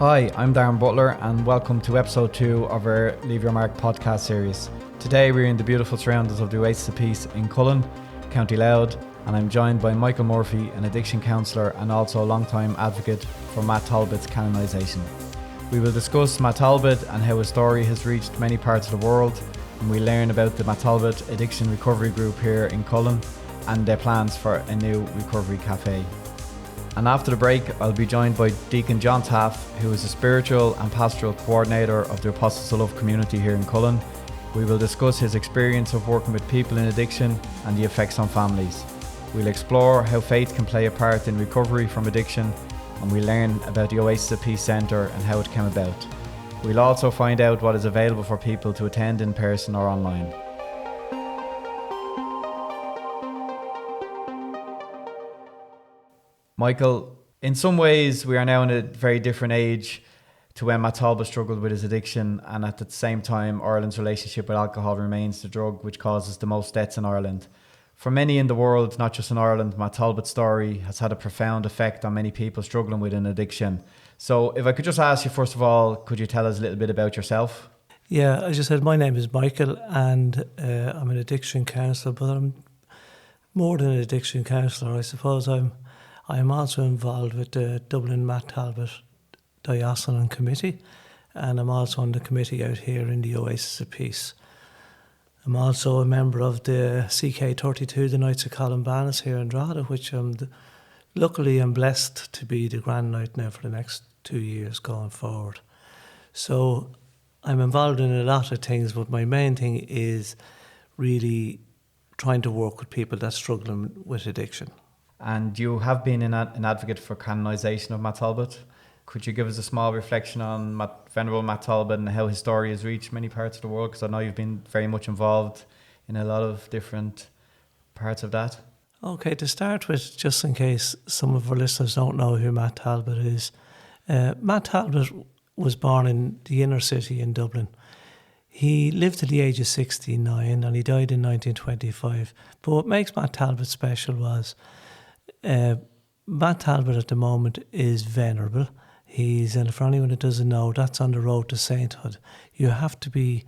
Hi, I'm Darren Butler and welcome to episode 2 of our Leave Your Mark podcast series. Today we're in the beautiful surroundings of the Oasis of Peace in Collon, County Louth, and I'm joined by Michael Murphy, an addiction counsellor and also a long-time advocate for Matt Talbot's canonisation. We will discuss Matt Talbot and how his story has reached many parts of the world, and we learn about the Matt Talbot Addiction Recovery Group here in Collon and their plans for a new Recovery Café. And after the break, I'll be joined by Deacon John Taffe, who is the spiritual and pastoral coordinator of the Apostles of Love community here in Collon. We will discuss his experience of working with people in addiction and the effects on families. We'll explore how faith can play a part in recovery from addiction, and we'll learn about the Oasis of Peace Centre and how it came about. We'll also find out what is available for people to attend in person or online. Michael, in some ways we are now in a very different age to when Matt Talbot struggled with his addiction, and at the same time Ireland's relationship with alcohol remains the drug which causes the most deaths in Ireland. For many in the world, not just in Ireland, Matt Talbot's story has had a profound effect on many people struggling with an addiction. So if I could just ask you, first of all, could you tell us a little bit about yourself? Yeah, as you said, my name is Michael and I'm an addiction counsellor, but I'm more than an addiction counsellor. I suppose I'm also involved with the Dublin Matt Talbot Diocesan Committee, and I'm also on the committee out here in the Oasis of Peace. I'm also a member of the CK32, the Knights of Collon here in Drogheda, which luckily I'm blessed to be the Grand Knight now for the next 2 years going forward. So I'm involved in a lot of things, but my main thing is really trying to work with people that's struggling with addiction. And you have been an advocate for canonisation of Matt Talbot. Could you give us a small reflection on Venerable Matt Talbot and how his story has reached many parts of the world? Because I know you've been very much involved in a lot of different parts of that. Okay, to start with, just in case some of our listeners don't know who Matt Talbot is, Matt Talbot was born in the inner city in Dublin. He lived to the age of 69 and he died in 1925. But what makes Matt Talbot special was Matt Talbot at the moment is venerable. And for anyone that doesn't know, that's on the road to sainthood. You have to be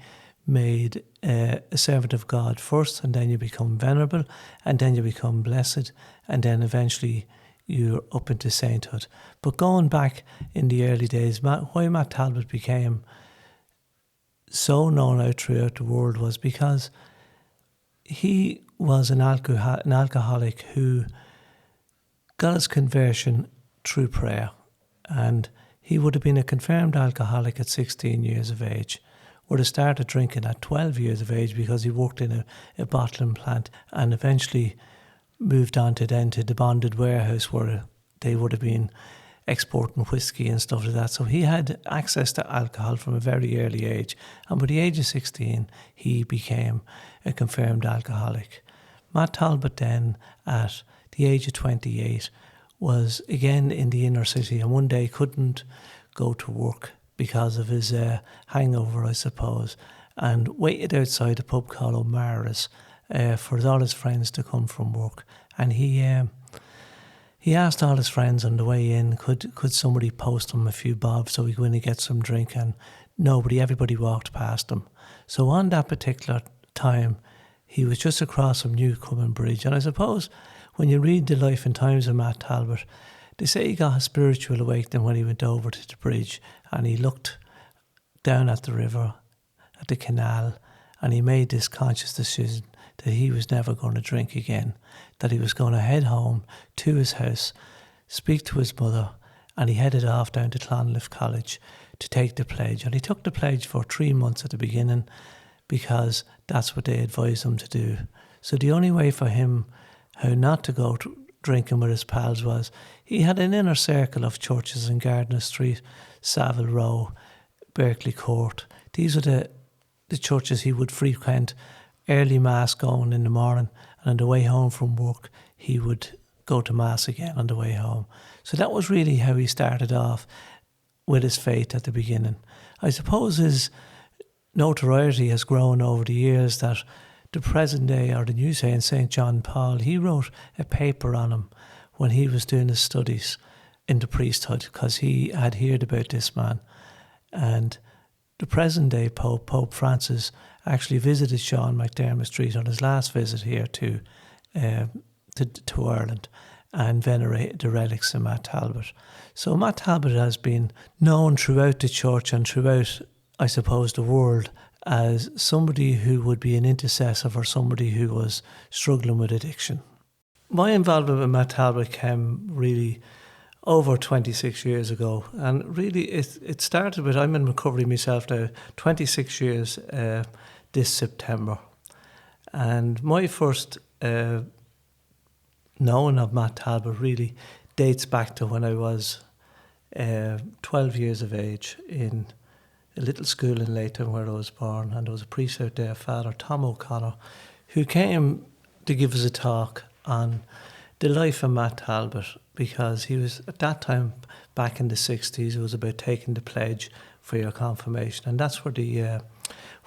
made a servant of God first, and then you become venerable, and then you become blessed, and then eventually you're up into sainthood. But going back in the early days, why Matt Talbot became so known out throughout the world was because he was an alcoholic who got his conversion through prayer, and he would have been a confirmed alcoholic at 16 years of age. Would have started drinking at 12 years of age because he worked in a bottling plant, and eventually moved on to the bonded warehouse where they would have been exporting whiskey and stuff like that. So he had access to alcohol from a very early age, and by the age of 16 he became a confirmed alcoholic. Matt Talbot then, at the age of 28, was again in the inner city, and one day couldn't go to work because of his hangover, I suppose, and waited outside a pub called O'Mara's for all his friends to come from work. And he asked all his friends on the way in, could somebody post him a few bob so he could go in and get some drink, and everybody walked past him. So on that particular time, he was just across from Newcomen Bridge. And I suppose when you read the life and times of Matt Talbot, they say he got a spiritual awakening when he went over to the bridge and he looked down at the river, at the canal, and he made this conscious decision that he was never going to drink again, that he was going to head home to his house, speak to his mother, and he headed off down to Clonliffe College to take the pledge. And he took the pledge for 3 months at the beginning because that's what they advised him to do. So the only way for him how not to go drinking with his pals was he had an inner circle of churches in Gardiner Street, Savile Row, Berkeley Court. These were the churches he would frequent, early mass going in the morning, and on the way home from work he would go to mass again on the way home. So that was really how he started off with his faith at the beginning. I suppose his notoriety has grown over the years that the present day, or the new saying, St. John Paul, he wrote a paper on him when he was doing his studies in the priesthood because he had heard about this man. And the present day Pope, Pope Francis, actually visited Sean McDermott Street on his last visit here to Ireland and venerated the relics of Matt Talbot. So Matt Talbot has been known throughout the church and throughout, I suppose, the world as somebody who would be an intercessor for somebody who was struggling with addiction. My involvement with Matt Talbot came really over 26 years ago, and really it started with, I'm in recovery myself now, 26 years this September. And my first knowing of Matt Talbot really dates back to when I was 12 years of age in a little school in Louth where I was born, and there was a priest out there, Father Tom O'Connor, who came to give us a talk on the life of Matt Talbot, because he was, at that time, back in the 60s, it was about taking the pledge for your confirmation, and that's where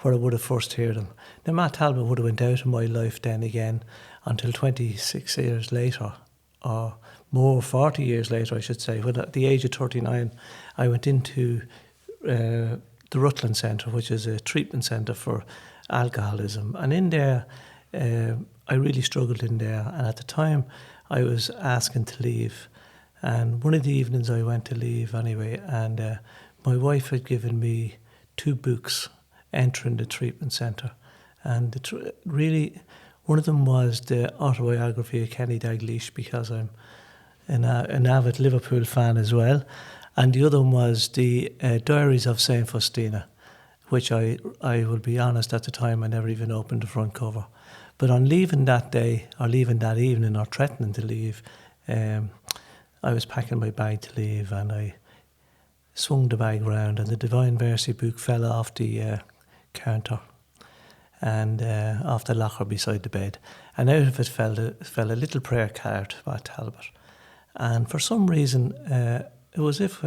where I would have first heard him. Now, Matt Talbot would have went out of my life then again until 26 years later, or more, 40 years later, I should say, when at the age of 39, I went into the Rutland Centre, which is a treatment centre for alcoholism. And in there, I really struggled in there. And at the time, I was asking to leave. And one of the evenings I went to leave anyway, and my wife had given me 2 books, Entering the Treatment Centre. And really, one of them was the autobiography of Kenny Dalglish, because I'm an avid Liverpool fan as well. And the other one was the Diaries of St. Faustina, which I will be honest, at the time I never even opened the front cover. But on leaving that day, or leaving that evening, or threatening to leave, I was packing my bag to leave, and I swung the bag round, and the Divine Mercy book fell off the counter and off the locker beside the bed. And out of it fell a little prayer card by Talbot. And for some reason, it was if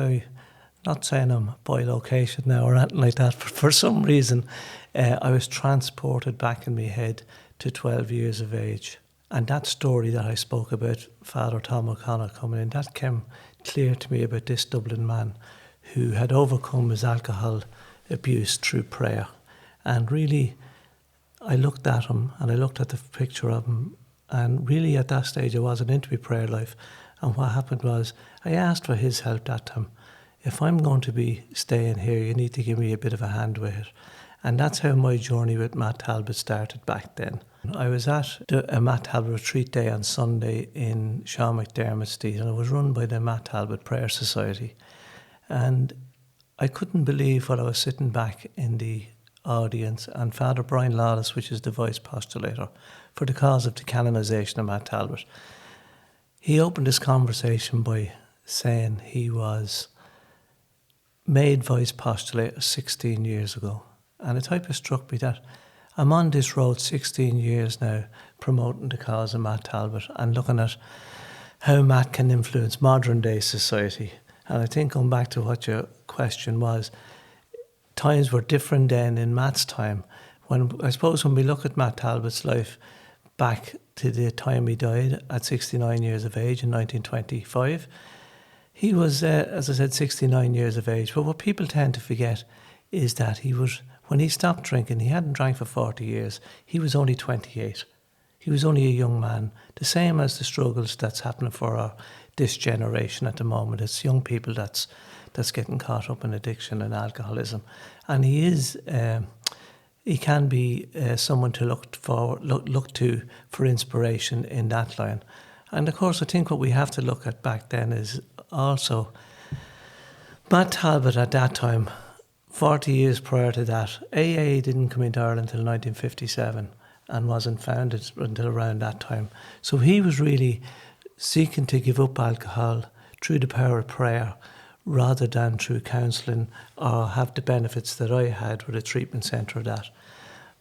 not saying I'm by location now or anything like that, but for some reason, I was transported back in my head to 12 years of age. And that story that I spoke about, Father Tom O'Connor coming in, that came clear to me about this Dublin man who had overcome his alcohol abuse through prayer. And really, I looked at him and I looked at the picture of him, and really at that stage I wasn't into my prayer life. And what happened was, I asked for his help that time. If I'm going to be staying here, you need to give me a bit of a hand with it. And that's how my journey with Matt Talbot started back then. I was at a Matt Talbot retreat day on Sunday in Sean McDermott Street, and it was run by the Matt Talbot Prayer Society. And I couldn't believe what I was sitting back in the audience, and Father Brian Lawless, which is the vice postulator for the cause of the canonisation of Matt Talbot, he opened this conversation by saying he was made vice postulator 16 years ago. And it type of struck me that I'm on this road 16 years now, promoting the cause of Matt Talbot and looking at how Matt can influence modern day society. And I think, going back to what your question was, times were different then in Matt's time. I suppose when we look at Matt Talbot's life back to the time he died at 69 years of age in 1925, he was, as I said, 69 years of age. But what people tend to forget is that when he stopped drinking, he hadn't drank for 40 years. He was only 28. He was only a young man, the same as the struggles that's happening for this generation at the moment. It's young people that's getting caught up in addiction and alcoholism. And he can be someone to look to for inspiration in that line. And of course, I think what we have to look at back then is also Matt Talbot at that time, 40 years prior to that. AA didn't come into Ireland until 1957 and wasn't founded until around that time. So he was really seeking to give up alcohol through the power of prayer rather than through counselling or have the benefits that I had with a treatment centre of that.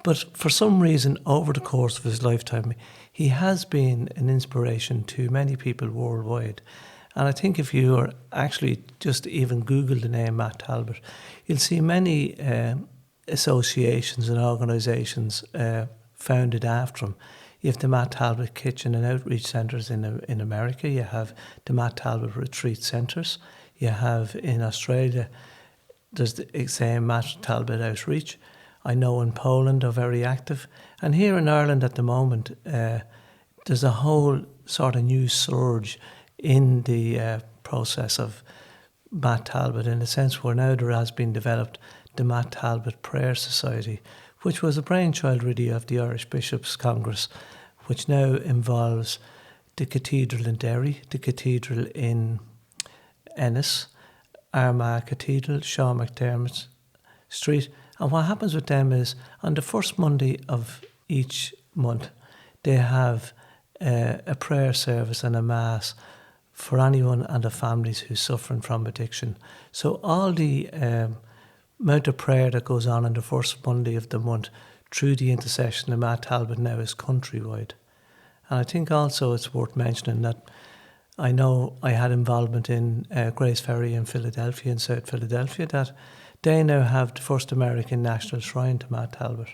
But for some reason, over the course of his lifetime, he has been an inspiration to many people worldwide. And I think if you are actually just even Google the name Matt Talbot, you'll see many associations and organisations founded after him. You have the Matt Talbot Kitchen and Outreach Centres in America. You have the Matt Talbot Retreat Centres. You have in Australia, there's the same Matt Talbot Outreach. I know in Poland they're very active. And here in Ireland at the moment, there's a whole sort of new surge in the process of Matt Talbot, in a sense where now there has been developed the Matt Talbot Prayer Society, which was a brainchild really of the Irish Bishops' Congress, which now involves the Cathedral in Derry, the Cathedral in Ennis, Armagh Cathedral, Sean McDermott Street. And what happens with them is on the first Monday of each month, they have a prayer service and a mass for anyone and their families who's suffering from addiction. So all the amount of prayer that goes on the first Monday of the month through the intercession of Matt Talbot now is countrywide. And I think also it's worth mentioning that I know I had involvement in Grace Ferry in Philadelphia, in South Philadelphia, that they now have the first American National Shrine to Matt Talbot.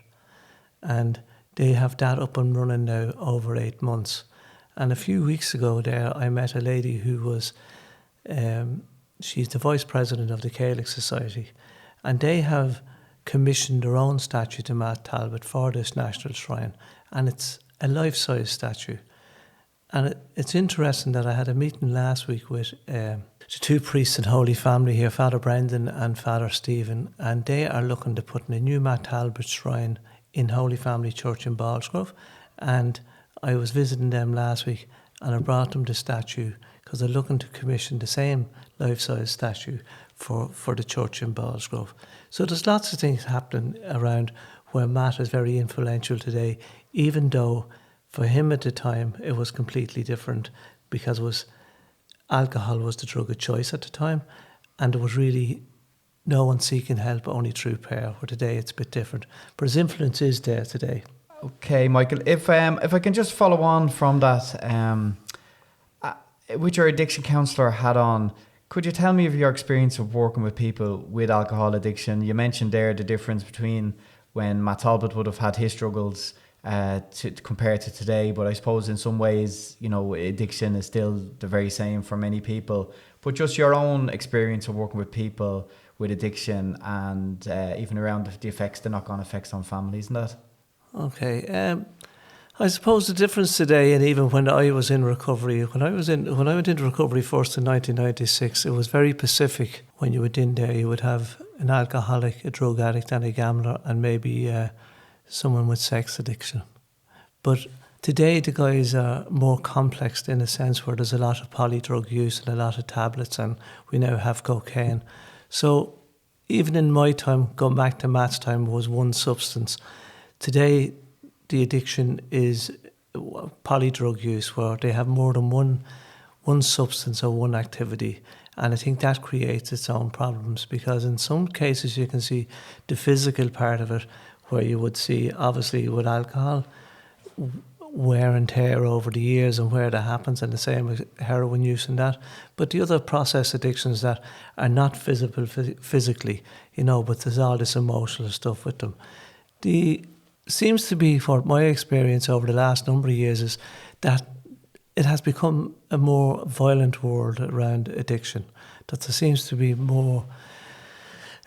And they have that up and running now over 8 months. And a few weeks ago there, I met a lady who was, she's the vice president of the Gaelic Society. And they have commissioned their own statue to Matt Talbot for this National Shrine. And it's a life-size statue. And it's interesting that I had a meeting last week with the two priests in Holy Family here, Father Brendan and Father Stephen, and they are looking to put in a new Matt Talbot shrine in Holy Family Church in Ballsgrove. And I was visiting them last week and I brought them the statue because they're looking to commission the same life-size statue for the church in Ballsgrove. So there's lots of things happening around where Matt is very influential today, even though for him at the time it was completely different because alcohol was the drug of choice at the time, and there was really no one seeking help, only through prayer. Where today it's a bit different, but his influence is there today. Okay, Michael, if I can just follow on from that, with your addiction counsellor hat on, could you tell me of your experience of working with people with alcohol addiction? You mentioned there the difference between when Matt Talbot would have had his struggles to compare to today, but I suppose in some ways, addiction is still the very same for many people. But just your own experience of working with people with addiction and even around the knock-on effects on families and that. Okay, I suppose the difference today, and even when I was in recovery, when I went into recovery first in 1996, it was very specific. When you went in there, you would have an alcoholic, a drug addict, and a gambler, and maybe someone with sex addiction. But today the guys are more complex in a sense where there's a lot of polydrug use and a lot of tablets, and we now have cocaine. So even in my time, going back to Matt's time, was one substance. Today the addiction is polydrug use where they have more than one substance or one activity. And I think that creates its own problems because in some cases you can see the physical part of it where you would see, obviously with alcohol, wear and tear over the years and where that happens, and the same with heroin use and that. But the other process addictions that are not visible physically, but there's all this emotional stuff with them. Seems to be, for my experience over the last number of years, is that it has become a more violent world around addiction, that there seems to be more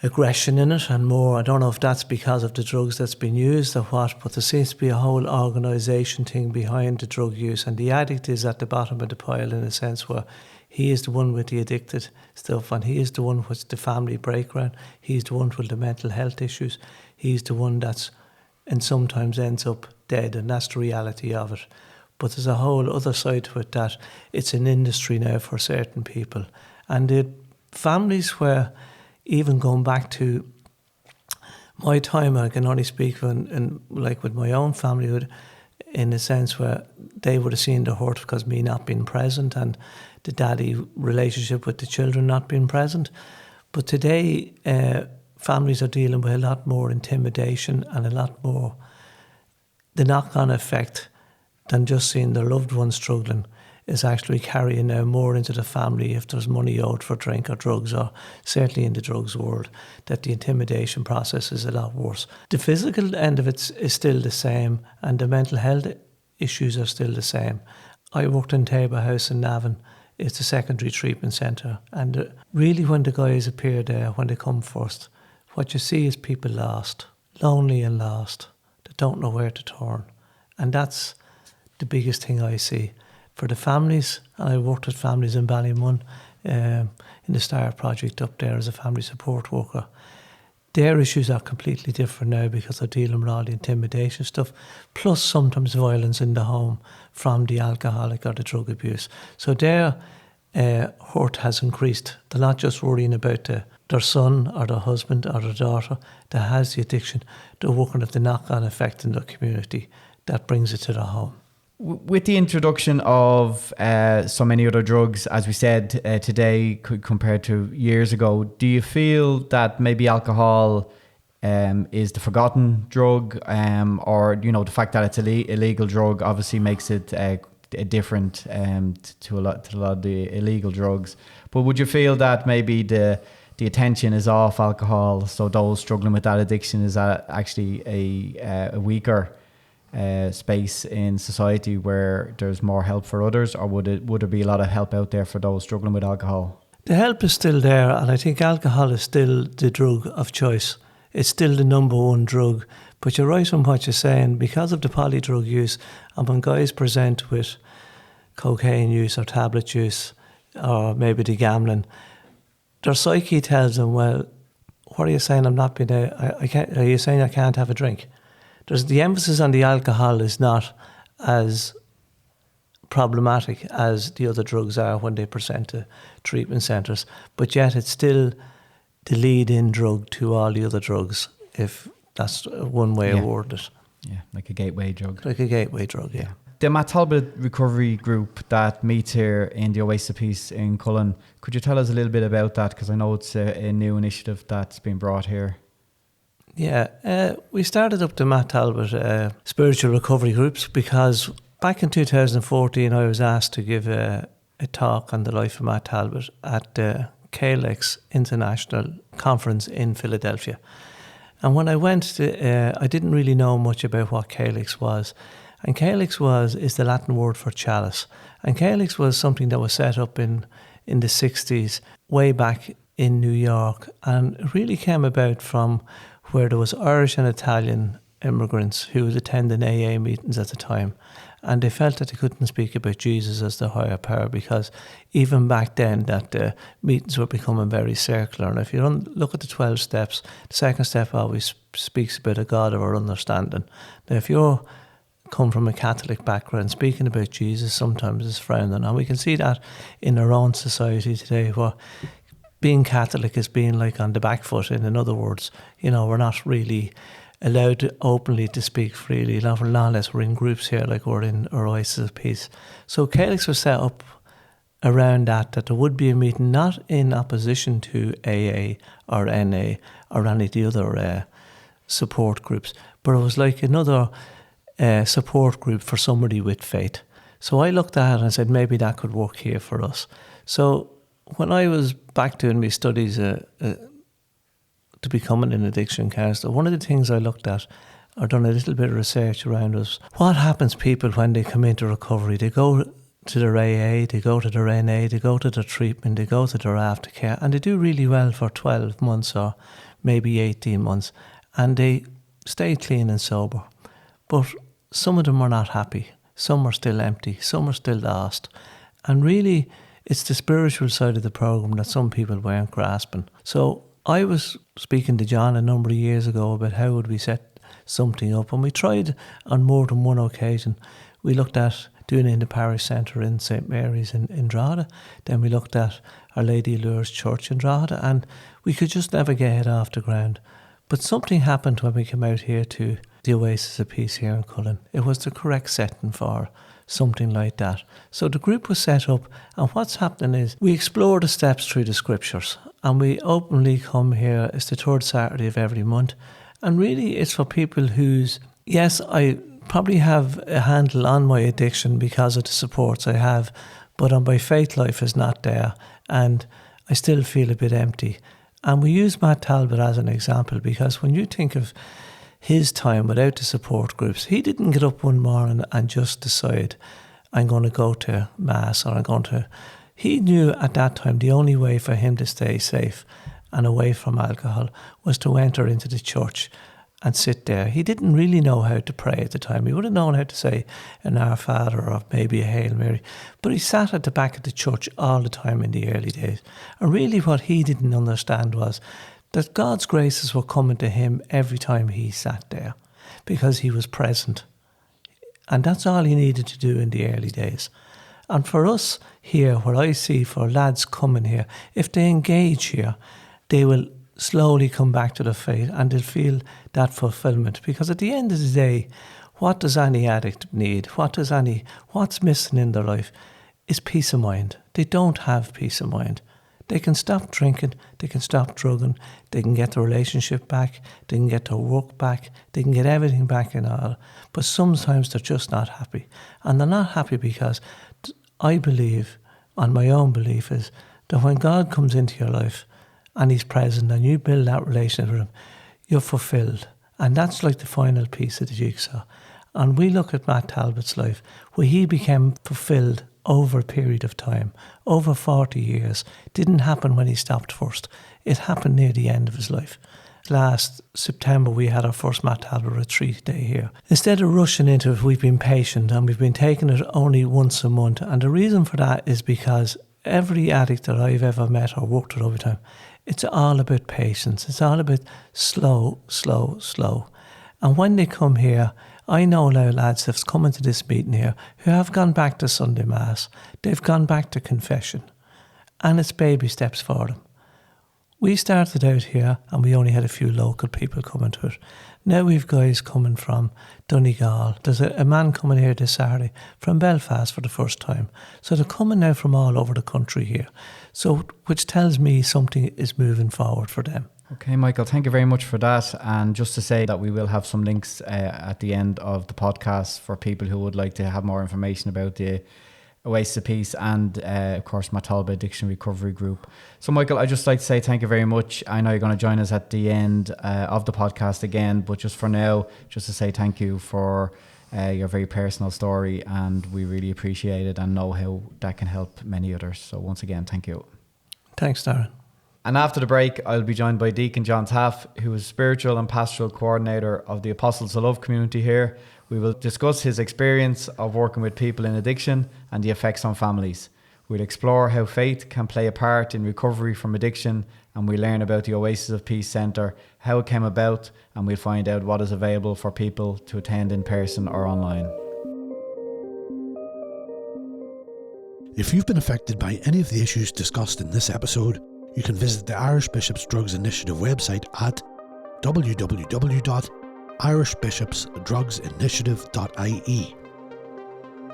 aggression in it and more, I don't know if that's because of the drugs that's been used or what, but there seems to be a whole organisation thing behind the drug use, and the addict is at the bottom of the pile in a sense where he is the one with the addicted stuff and he is the one with the family breakdown, he's the one with the mental health issues, he's the one that's and sometimes ends up dead, and that's the reality of it. But there's a whole other side to it that it's an industry now for certain people. And the families where, even going back to my time, I can only speak like with my own family, in a sense where they would have seen the hurt because me not being present and the daddy relationship with the children not being present. But today, families are dealing with a lot more intimidation and a lot more the knock-on effect than just seeing their loved ones struggling is actually carrying now more into the family if there's money owed for drink or drugs, or certainly in the drugs world, that the intimidation process is a lot worse. The physical end of it is still the same, and the mental health issues are still the same. I worked in Tabor House in Navan. It's a secondary treatment centre. And really when the guys appear there, when they come first, what you see is people lost, lonely and lost, that don't know where to turn. And that's the biggest thing I see. For the families, and I worked with families in Ballymun, in the STAR project up there as a family support worker. Their issues are completely different now because they're dealing with all the intimidation stuff, plus sometimes violence in the home from the alcoholic or the drug abuse. So their hurt has increased. They're not just worrying about their son or their husband or their daughter that has the addiction. They're working at the knock-on effect in their community that brings it to their home. With the introduction of so many other drugs, as we said today, compared to years ago, do you feel that maybe alcohol is the forgotten drug, or the fact that it's a illegal drug obviously makes it different to a lot of the illegal drugs? But would you feel that maybe the attention is off alcohol, so those struggling with that addiction is actually a weaker space in society where there's more help for others, or would there be a lot of help out there for those struggling with alcohol? The help is still there, and I think alcohol is still the drug of choice. It's still the number one drug. But you're right on what you're saying, because of the polydrug use, and when guys present with cocaine use or tablet use, or maybe the gambling, their psyche tells them, well, what are you saying? I'm not being I can't. Are you saying I can't have a drink? There's the emphasis on the alcohol is not as problematic as the other drugs are when they present to treatment centres, but yet it's still the lead-in drug to all the other drugs, if that's one way of wording it. Yeah, like a gateway drug. Like a gateway drug, yeah. The Matt Talbot recovery group that meets here in the Oasis of Peace in Collon, could you tell us a little bit about that? Because I know it's a new initiative that's been brought here. Yeah, we started up the Matt Talbot spiritual recovery groups because back in 2014 I was asked to give a talk on the life of Matt Talbot at the KLEX International Conference in Philadelphia. And when I went, I didn't really know much about what KLEX was. And KLEX is the Latin word for chalice. And KLEX was something that was set up in the 60s, way back in New York. And it really came about from where there was Irish and Italian immigrants who was attending AA meetings at the time. And they felt that they couldn't speak about Jesus as the higher power because even back then that the meetings were becoming very circular. And if you look at the 12 steps, the second step always speaks about a God of our understanding. Now, if you come from a Catholic background, speaking about Jesus sometimes is frowned on. And we can see that in our own society today where being Catholic is being like on the back foot. In other words, we're not really allowed to openly to speak freely, not unless we're in groups here like we're in our Oasis of Peace. So KLEX was set up around that there would be a meeting not in opposition to AA or NA or any of the other support groups, but it was like another support group for somebody with faith. So I looked at it and said maybe that could work here for us. So when I was back doing my studies to becoming an addiction counsellor, one of the things I looked at or done a little bit of research around was what happens to people when they come into recovery. They go to their AA, they go to their NA, they go to their treatment, they go to their aftercare, and they do really well for 12 months or maybe 18 months, and they stay clean and sober. But some of them are not happy. Some are still empty. Some are still lost. And really, it's the spiritual side of the program that some people weren't grasping. So I was speaking to John a number of years ago about how would we set something up, and we tried on more than one occasion. We looked at doing it in the parish centre in St Mary's in Drogheda. Then we looked at Our Lady of Lourdes Church in Drogheda, and we could just never get it off the ground. But something happened when we came out here to the Oasis of Peace here in Collon. It was the correct setting for something like that. So the group was set up, and what's happening is we explore the steps through the scriptures, and we openly come here. It's the third Saturday of every month, and really it's for people who's, yes, I probably have a handle on my addiction because of the supports I have, but my faith life is not there, and I still feel a bit empty. And we use Matt Talbot as an example because when you think of his time without the support groups. He didn't get up one morning and just decide, I'm going to go to Mass, or I'm going to... He knew at that time the only way for him to stay safe and away from alcohol was to enter into the church and sit there. He didn't really know how to pray at the time. He would have known how to say an Our Father or maybe a Hail Mary. But he sat at the back of the church all the time in the early days. And really what he didn't understand was that God's graces were coming to him every time he sat there because he was present. And that's all he needed to do in the early days. And for us here, what I see for lads coming here, if they engage here, they will slowly come back to the faith and they'll feel that fulfillment. Because at the end of the day, what does any addict need? What's missing in their life is peace of mind. They don't have peace of mind. They can stop drinking, they can stop drugging, they can get their relationship back, they can get their work back, they can get everything back in order. But sometimes they're just not happy. And they're not happy because I believe, and my own belief is, that when God comes into your life and he's present and you build that relationship with him, you're fulfilled. And that's like the final piece of the jigsaw. And we look at Matt Talbot's life, where he became fulfilled over a period of time, over 40 years. It didn't happen when he stopped first. It happened near the end of his life. Last September, we had our first Matt Talbot retreat day here. Instead of rushing into it, we've been patient and we've been taking it only once a month. And the reason for that is because every addict that I've ever met or worked with over time, it's all about patience. It's all about slow. And when they come here, I know now lads that's come into this meeting here who have gone back to Sunday Mass. They've gone back to confession. And it's baby steps for them. We started out here and we only had a few local people coming to it. Now we've guys coming from Donegal. There's a man coming here this Saturday from Belfast for the first time. So they're coming now from all over the country here. So, which tells me something is moving forward for them. Okay, Michael, thank you very much for that. And just to say that we will have some links at the end of the podcast for people who would like to have more information about the Oasis of Peace and, of course, Matt Talbot Addiction Recovery Group. So, Michael, I'd just like to say thank you very much. I know you're going to join us at the end of the podcast again, but just for now, just to say thank you for your very personal story, and we really appreciate it and know how that can help many others. So, once again, thank you. Thanks, Darren. And after the break, I'll be joined by Deacon John Taffe, who is Spiritual and Pastoral Coordinator of the Apostles of Love community here. We will discuss his experience of working with people in addiction and the effects on families. We'll explore how faith can play a part in recovery from addiction, and we learn about the Oasis of Peace Centre, how it came about, and we'll find out what is available for people to attend in person or online. If you've been affected by any of the issues discussed in this episode, you can visit the Irish Bishops Drugs Initiative website at www.irishbishopsdrugsinitiative.ie.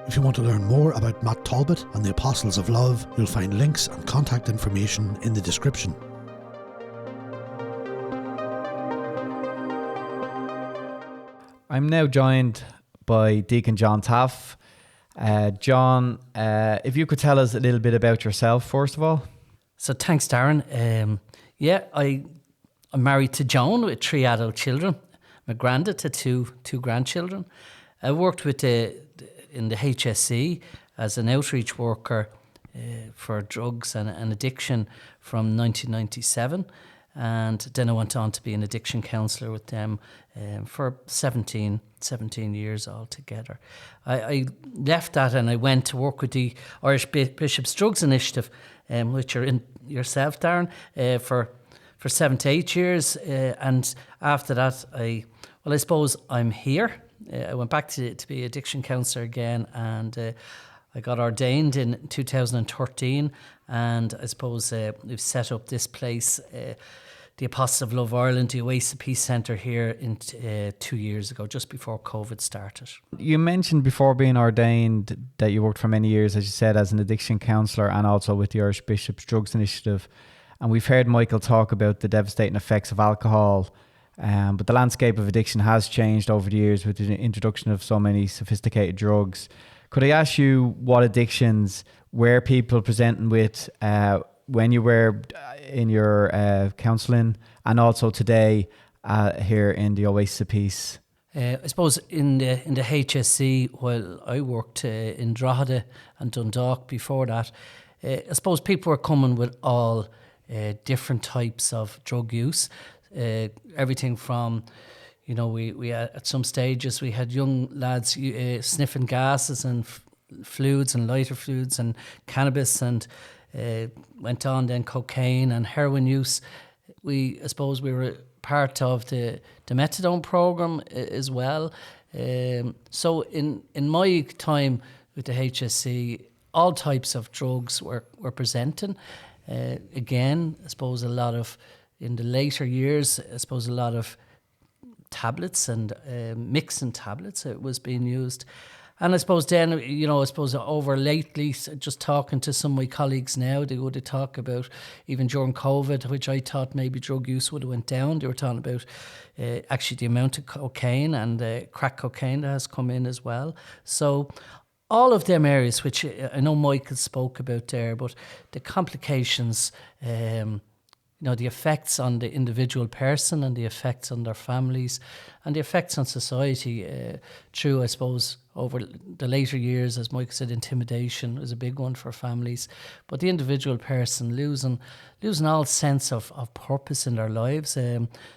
If you want to learn more about Matt Talbot and the Apostles of Love, you'll find links and contact information in the description. I'm now joined by Deacon John Taffe. John, if you could tell us a little bit about yourself, first of all. So thanks, Darren. I'm married to Joan with 3 adult children. I'm a granddad to two grandchildren. I worked in the HSC as an outreach worker for drugs and addiction from 1997. And then I went on to be an addiction counsellor with them for 17 years altogether. I left that and I went to work with the Irish Bishops Drugs Initiative, which are in yourself, Darren, for 7 to 8 years. And after that, I suppose I'm here. I went back to be addiction counsellor again, and I got ordained in 2013. And I suppose we've set up this place, the Apostles of Love Ireland, the Oasis of Peace Centre here 2 years ago, just before COVID started. You mentioned before being ordained that you worked for many years, as you said, as an addiction counsellor and also with the Irish Bishops Drugs Initiative. And we've heard Michael talk about the devastating effects of alcohol, but the landscape of addiction has changed over the years with the introduction of so many sophisticated drugs. Could I ask you what addictions were people presenting with when you were in your counselling, and also today, here in the Oasis of Peace? I suppose in the HSC, while I worked in Drogheda and Dundalk before that, I suppose people were coming with all different types of drug use. Everything from, we had, at some stages we had young lads sniffing gases and fluids and lighter fluids and cannabis, and went on then cocaine and heroin use. I suppose we were part of the methadone program as well. So in my time with the HSC, all types of drugs were presenting. Again, I suppose a lot of, in the later years, I suppose a lot of tablets and mixing tablets was being used. And I suppose then, over lately, just talking to some of my colleagues now, they would talk about, even during COVID, which I thought maybe drug use would have went down, they were talking about actually the amount of cocaine and crack cocaine that has come in as well. So all of them areas, which I know Michael spoke about there, but the complications, the effects on the individual person and the effects on their families and the effects on society through, I suppose, over the later years, as Michael said, intimidation is a big one for families. But the individual person losing all sense of purpose in their lives.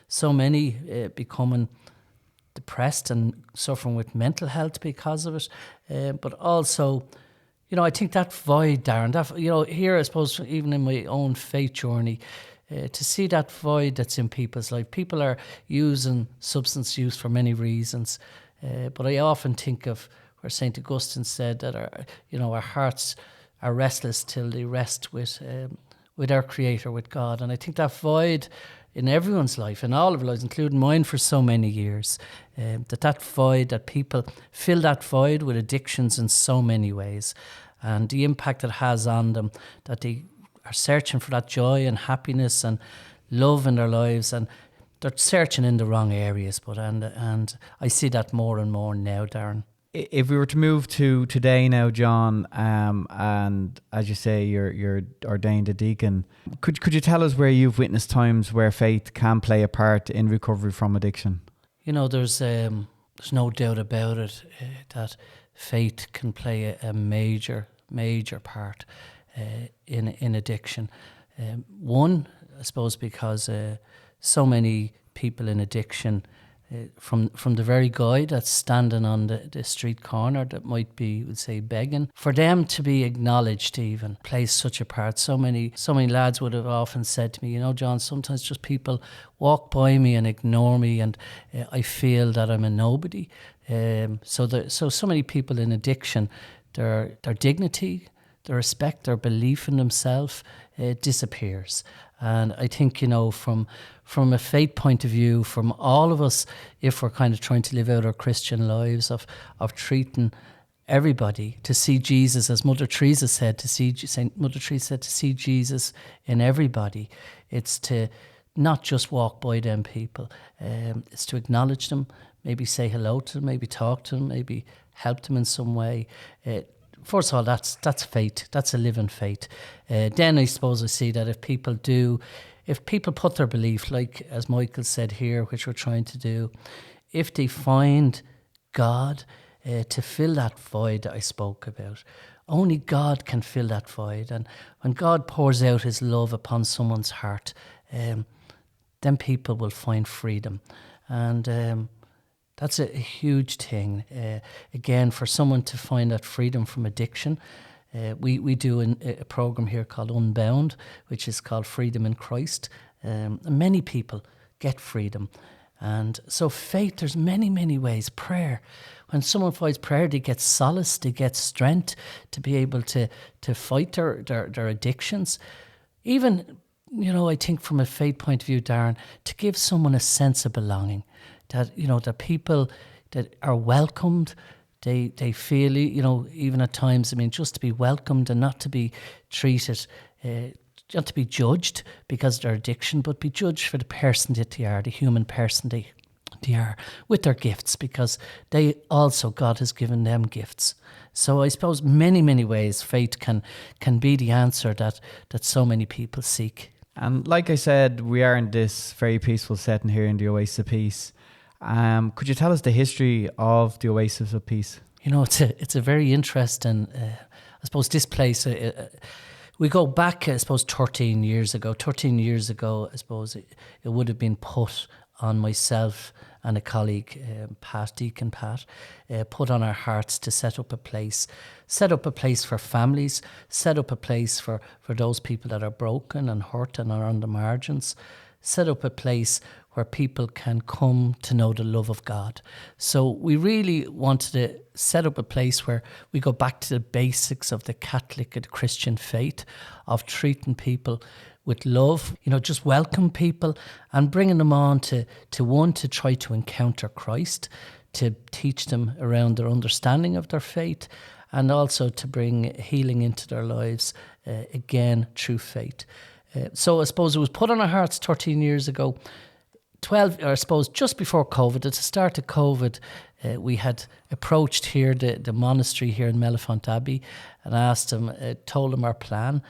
So many becoming depressed and suffering with mental health because of it. But also, I think that void, Darren, here I suppose even in my own faith journey, to see that void that's in people's life. People are using substance use for many reasons, but I often think of where St. Augustine said that our hearts are restless till they rest with our Creator, with God. And I think that void in everyone's life, in all of our lives, including mine for so many years, that void, that people fill that void with addictions in so many ways, and the impact it has on them, that they are searching for that joy and happiness and love in their lives, and they're searching in the wrong areas. But and I see that more and more now, Darren. If we were to move to today now, John, and as you say, you're ordained a deacon, could you tell us where you've witnessed times where faith can play a part in recovery from addiction? There's no doubt about it that faith can play a major part in addiction. One, I suppose, because so many people in addiction, from the very guy that's standing on the street corner that might be, we'll say, begging, for them to be acknowledged even plays such a part. So many lads would have often said to me, John, sometimes just people walk by me and ignore me, and I feel that I'm a nobody. So many people in addiction, their dignity, their respect, their belief in themselves disappears. And I think, from a faith point of view, from all of us, if we're kind of trying to live out our Christian lives of treating everybody, to see Jesus, as Mother Teresa said, Saint Mother Teresa said, to see Jesus in everybody. It's to not just walk by them people. It's to acknowledge them, maybe say hello to them, maybe talk to them, maybe help them in some way. First of all, that's faith. That's a living faith. Then I suppose I see that if people put their belief, like as Michael said here, which we're trying to do, if they find God to fill that void that I spoke about, only God can fill that void. And when God pours out His love upon someone's heart, then people will find freedom. And that's a huge thing. Again, for someone to find that freedom from addiction, we do a program here called Unbound, which is called Freedom in Christ. Many people get freedom. And so faith, there's many, many ways. Prayer. When someone finds prayer, they get solace, they get strength to be able to fight their addictions. Even, I think from a faith point of view, Darren, to give someone a sense of belonging. That, that people that are welcomed, they feel, even at times, just to be welcomed and not to be treated, not to be judged because of their addiction, but be judged for the person that they are, the human person they are, with their gifts, because they also, God has given them gifts. So I suppose many, many ways faith can be the answer that so many people seek. And like I said, we are in this very peaceful setting here in the Oasis of Peace. Could you tell us the history of the Oasis of Peace? You know, it's a very interesting, I suppose this place, we go back, I suppose, 13 years ago. 13 years ago, I suppose, it would have been put on myself and a colleague, Deacon Pat, put on our hearts to set up a place for families, set up a place for those people that are broken and hurt and are on the margins, set up a place where people can come to know the love of God. So we really wanted to set up a place where we go back to the basics of the Catholic and Christian faith, of treating people with love, you know, just welcome people and bringing them on to try to encounter Christ, to teach them around their understanding of their faith, and also to bring healing into their lives, again, through faith. So I suppose it was put on our hearts 13 years ago. 12, or I suppose just before COVID, at the start of COVID, we had approached here the monastery here in Mellifont Abbey and asked them, told them our plan.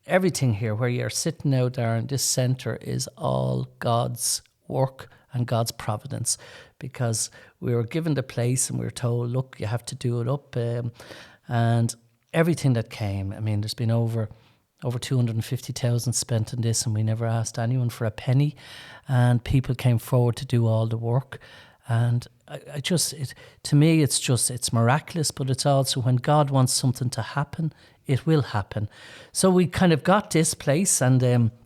Everything here, where you're sitting now, Darren, this centre is all God's work and God's providence, because we were given the place and we were told, look, you have to do it up. And everything that came, I mean, there's been over 250,000 spent on this, and we never asked anyone for a penny, and people came forward to do all the work. And to me, it's miraculous, but it's also when God wants something to happen, it will happen. So we kind of got this place, and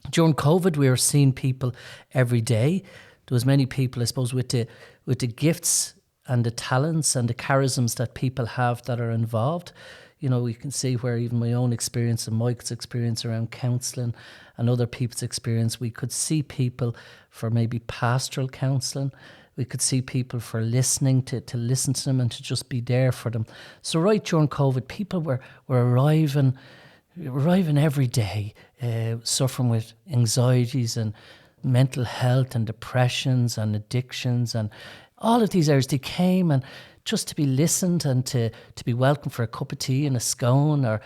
during COVID, we were seeing people every day. There was many people, I suppose, with the gifts and the talents and the charisms that people have that are involved. You know, we can see where even my own experience and Mike's experience around counselling and other people's experience, we could see people for maybe pastoral counselling. We could see people for listening, to listen to them and to just be there for them. So right during COVID, people were arriving every day, suffering with anxieties and mental health and depressions and addictions and all of these areas. They came and just to be listened and to be welcomed for a cup of tea and a scone, or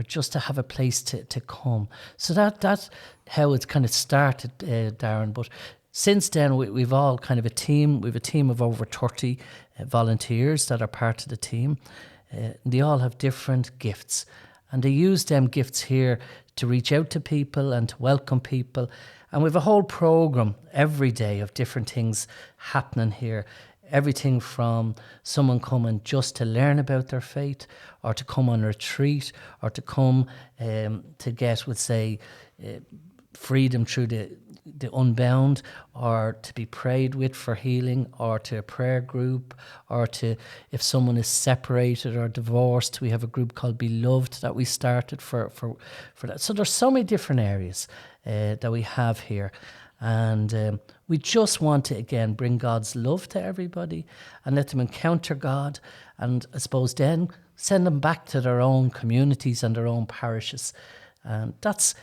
just to have a place to come. So that's how it's kind of started, Darren. But since then, we've all kind of a team. We have a team of over 30 volunteers that are part of the team. They all have different gifts, and they use them gifts here to reach out to people and to welcome people. And we have a whole programme every day of different things happening here. Everything from someone coming just to learn about their faith, or to come on retreat, or to come to get, let's say, freedom through the unbound, or to be prayed with for healing, or to a prayer group, or to, if someone is separated or divorced, we have a group called Beloved that we started for that. So there's so many different areas that we have here. And we just want to, again, bring God's love to everybody and let them encounter God, and I suppose then send them back to their own communities and their own parishes. And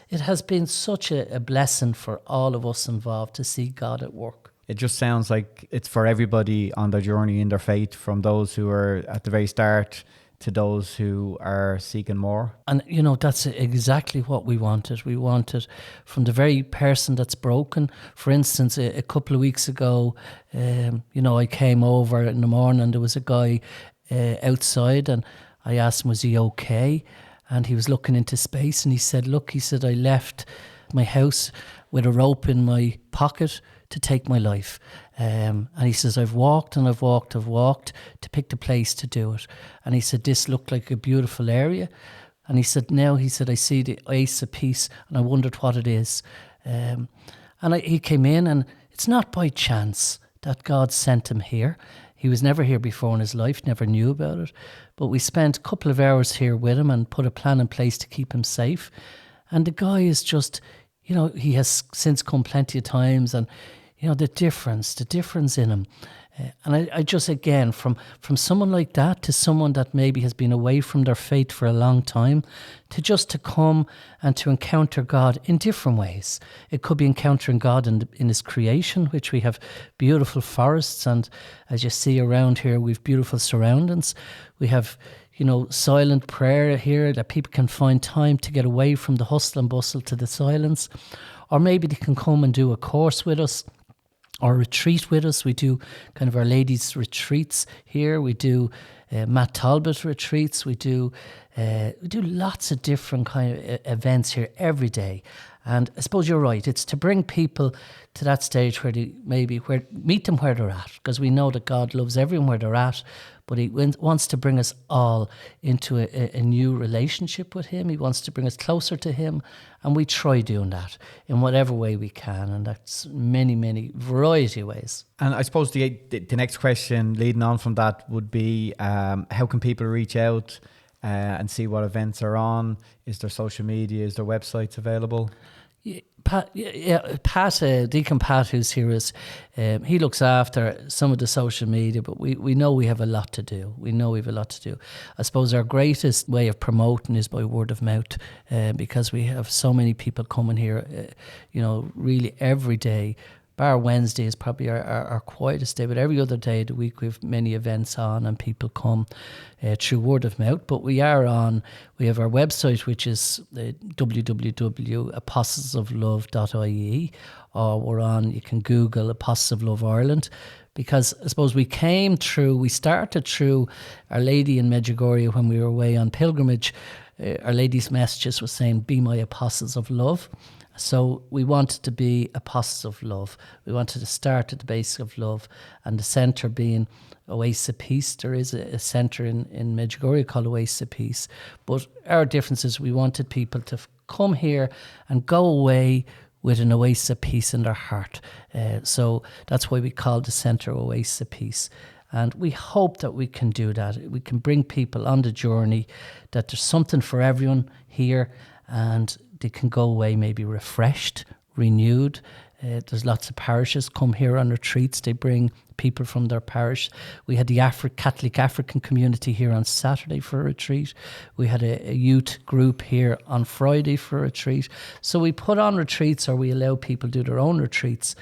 it has been such a blessing for all of us involved to see God at work. It just sounds like it's for everybody on their journey in their faith, from those who are at the very start to those who are seeking more. And, you know, that's exactly what we wanted. We wanted from the very person that's broken. For instance, a couple of weeks ago, you know, I came over in the morning and there was a guy outside, and I asked him, was he okay? And he was looking into space, and he said, I left my house with a rope in my pocket to take my life. And he says, I've walked to pick the place to do it. And he said, this looked like a beautiful area. And he said, I see the Oasis of Peace, and I wondered what it is. He came in, and it's not by chance that God sent him here. He was never here before in his life, never knew about it. But we spent a couple of hours here with him and put a plan in place to keep him safe. And the guy is just, you know, he has since come plenty of times, and, you know, the difference in him. And I just, again, from someone like that to someone that maybe has been away from their faith for a long time, to come and to encounter God in different ways. It could be encountering God in his creation, which we have beautiful forests, and as you see around here, we've beautiful surroundings. We have, you know, silent prayer here, that people can find time to get away from the hustle and bustle to the silence. or maybe they can come and do a course with us or retreat with us. We do kind of our ladies' retreats here. We do Matt Talbot retreats. We do lots of different kind of events here every day. And I suppose you're right. It's to bring people to that stage where they meet them where they're at, because we know that God loves everyone where they're at, but He wants to bring us all into a new relationship with Him. He wants to bring us closer to Him, and we try doing that in whatever way we can, and that's many variety of ways. And I suppose the next question leading on from that would be, how can people reach out and see what events are on? Is there social media? Is there websites available? Pat, Deacon Pat, who's here, he looks after some of the social media, but we know we have a lot to do. I suppose our greatest way of promoting is by word of mouth, because we have so many people coming here, really every day. Bar Wednesday is probably our quietest day, but every other day of the week we have many events on and people come through word of mouth. But we have our website, which is www.apostlesoflove.ie, or you can Google Apostles of Love Ireland, because I suppose we started through Our Lady in Medjugorje when we were away on pilgrimage. Our Lady's messages was saying, "Be my apostles of love." So we wanted to be apostles of love. We wanted to start at the basic of love, and the centre being Oasis of Peace. There is a centre in Medjugorje called Oasis of Peace. But our difference is we wanted people to come here and go away with an oasis of peace in their heart. So that's why we call the centre Oasis of Peace. And we hope that we can do that. We can bring people on the journey, that there's something for everyone here, and they can go away maybe refreshed, renewed. There's lots of parishes come here on retreats. They bring people from their parish. We had the Catholic African community here on Saturday for a retreat. We had a youth group here on Friday for a retreat. So we put on retreats, or we allow people to do their own retreats.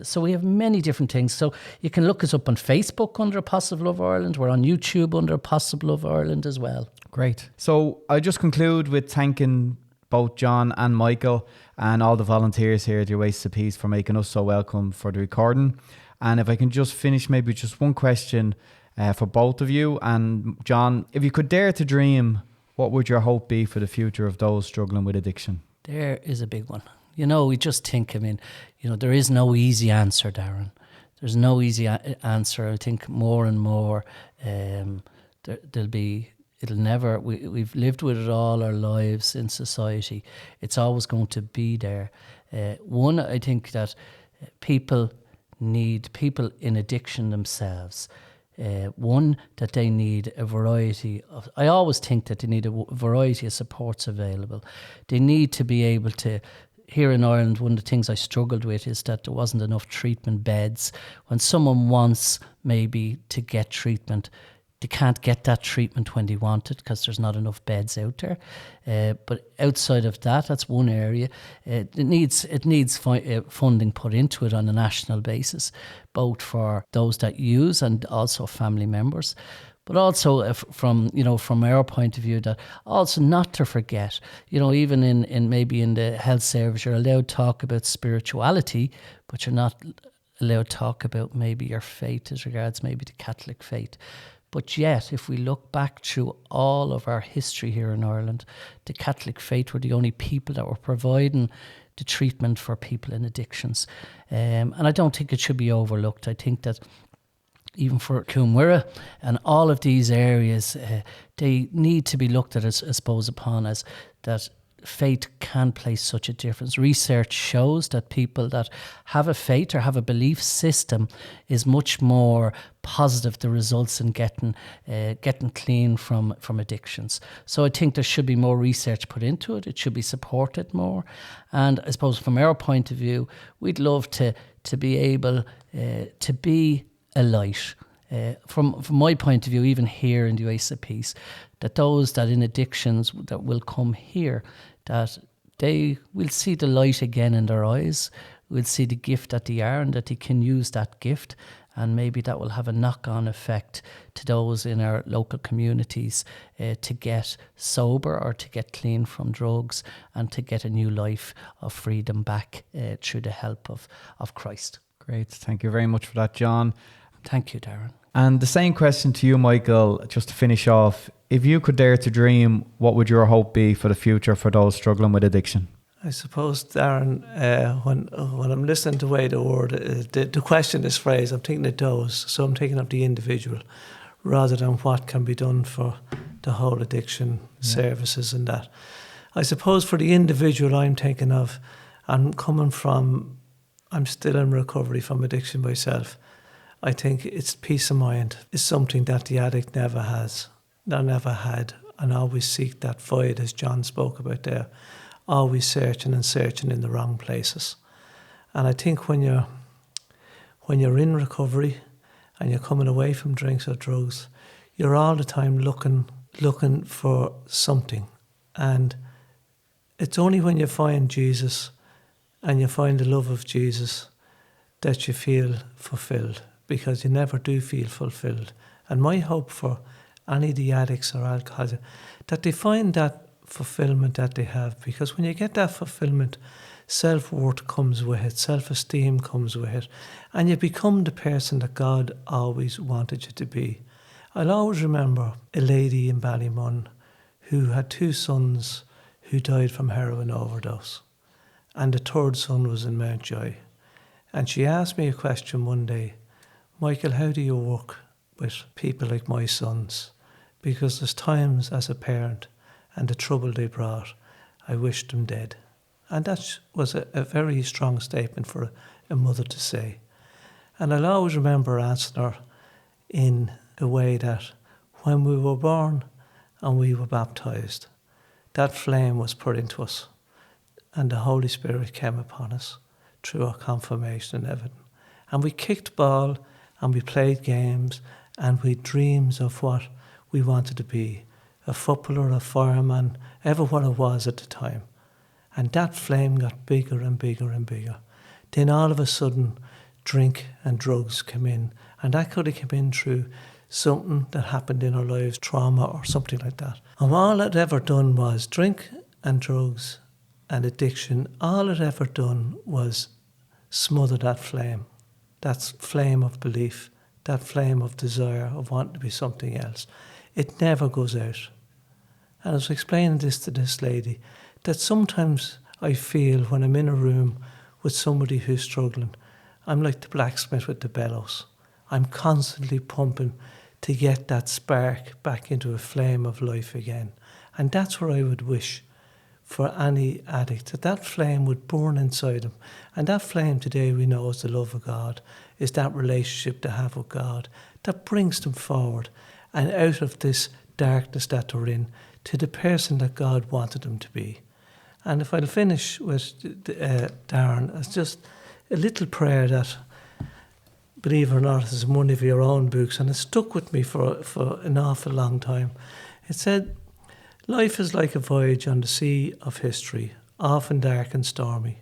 So we have many different things. So you can look us up on Facebook under Apostles of Love Ireland. We're on YouTube under Apostles of Love Ireland as well. Great. So I just conclude with thanking both John and Michael and all the volunteers here at the Oasis of Peace for making us so welcome for the recording. And if I can just finish maybe just one question for both of you. And John, if you could dare to dream, what would your hope be for the future of those struggling with addiction? There is a big one. We just think, there is no easy answer, Darren. There's no easy answer. I think more and more we've lived with it all our lives in society. It's always going to be there. One, I think that people need people in addiction themselves. One, that they need a variety of, I always think that they need a variety of supports available. They need to be able to, here in Ireland, one of the things I struggled with is that there wasn't enough treatment beds. When someone wants maybe to get treatment, they can't get that treatment when they want it because there's not enough beds out there. But outside of that, that's one area. It needs funding put into it on a national basis, both for those that use and also family members. But also from our point of view, that also not to forget, even in maybe in the health service, you're allowed to talk about spirituality, but you're not allowed to talk about maybe your faith as regards maybe the Catholic faith. But yet, if we look back through all of our history here in Ireland, the Catholic faith were the only people that were providing the treatment for people in addictions. And I don't think it should be overlooked. I think that even for Cúmhuire and all of these areas, they need to be looked at, I suppose, upon as that faith can play such a difference. Research shows that people that have a faith or have a belief system is much more positive, the results in getting clean from addictions. So I think there should be more research put into it. It should be supported more. And I suppose from our point of view, we'd love to be able to be a light. From my point of view, even here in the Oasis of Peace, that those that in addictions that will come here, that they will see the light again in their eyes, will see the gift that they are and that they can use that gift and maybe that will have a knock-on effect to those in our local communities to get sober or to get clean from drugs and to get a new life of freedom back through the help of Christ. Great. Thank you very much for that, John. Thank you, Darren. And the same question to you, Michael, just to finish off. If you could dare to dream, what would your hope be for the future for those struggling with addiction? I suppose, Darren, when I'm listening to the way the word, the question is phrased, I'm thinking of those. So I'm thinking of the individual rather than what can be done for the whole addiction services and that. I suppose for the individual I'm thinking of, I'm still in recovery from addiction myself. I think it's peace of mind. It's something that the addict never has, never had, and always seek that void, as John spoke about there. Always searching in the wrong places. And I think when you're in recovery and you're coming away from drinks or drugs, you're all the time looking for something. And it's only when you find Jesus and you find the love of Jesus that you feel fulfilled, because you never do feel fulfilled. And my hope for any of the addicts or alcoholics, that they find that fulfillment that they have, because when you get that fulfillment, self-worth comes with it, self-esteem comes with it, and you become the person that God always wanted you to be. I'll always remember a lady in Ballymun who had 2 sons who died from heroin overdose, and the 3rd son was in Mountjoy. And she asked me a question one day, Michael, how do you work with people like my sons? Because there's times as a parent, and the trouble they brought, I wished them dead. And that was a very strong statement for a mother to say. And I'll always remember answering her in a way that when we were born and we were baptised, that flame was put into us, and the Holy Spirit came upon us through our confirmation and everything. And we kicked ball, and we played games, and we had dreams of what we wanted to be. A footballer, a fireman, ever what it was at the time. And that flame got bigger and bigger and bigger. Then all of a sudden, drink and drugs came in. And that could have come in through something that happened in our lives, trauma or something like that. And all it ever done was drink and drugs and addiction, all it ever done was smother that flame of belief, that flame of desire, of wanting to be something else. It never goes out. And I was explaining this to this lady, that sometimes I feel when I'm in a room with somebody who's struggling, I'm like the blacksmith with the bellows. I'm constantly pumping to get that spark back into a flame of life again. And that's what I would wish for any addict, that flame would burn inside them. And that flame today we know is the love of God, is that relationship they have with God that brings them forward and out of this darkness that they're in to the person that God wanted them to be. And if I'll finish with Darren, it's just a little prayer that, believe it or not, is in one of your own books, and it stuck with me for an awful long time. It said, life is like a voyage on the sea of history, often dark and stormy.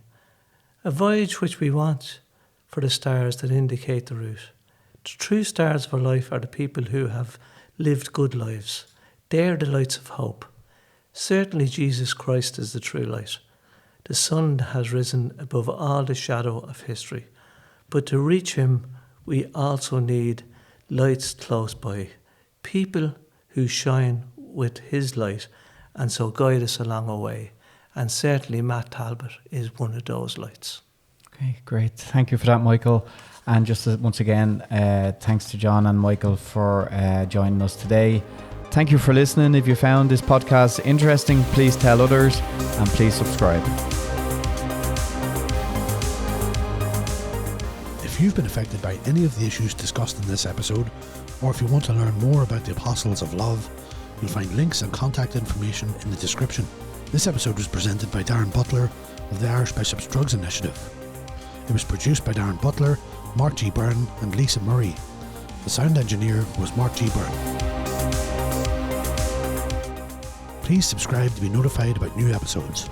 A voyage which we want for the stars that indicate the route. The true stars of our life are the people who have lived good lives. They are the lights of hope. Certainly Jesus Christ is the true light, the sun that has risen above all the shadow of history. But to reach him, we also need lights close by, people who shine with his light and so guide us along our way. And certainly Matt Talbot is one of those lights. Okay, great. Thank you for that, Michael. And just once again, thanks to John and Michael for joining us today. Thank you for listening. If you found this podcast interesting, please tell others and please subscribe. If you've been affected by any of the issues discussed in this episode, or if you want to learn more about the Apostles of Love, you'll find links and contact information in the description. This episode was presented by Darren Butler of the Irish Bishops Drugs Initiative. It was produced by Darren Butler, Mark G. Byrne and Lisa Murray. The sound engineer was Mark G. Byrne. Please subscribe to be notified about new episodes.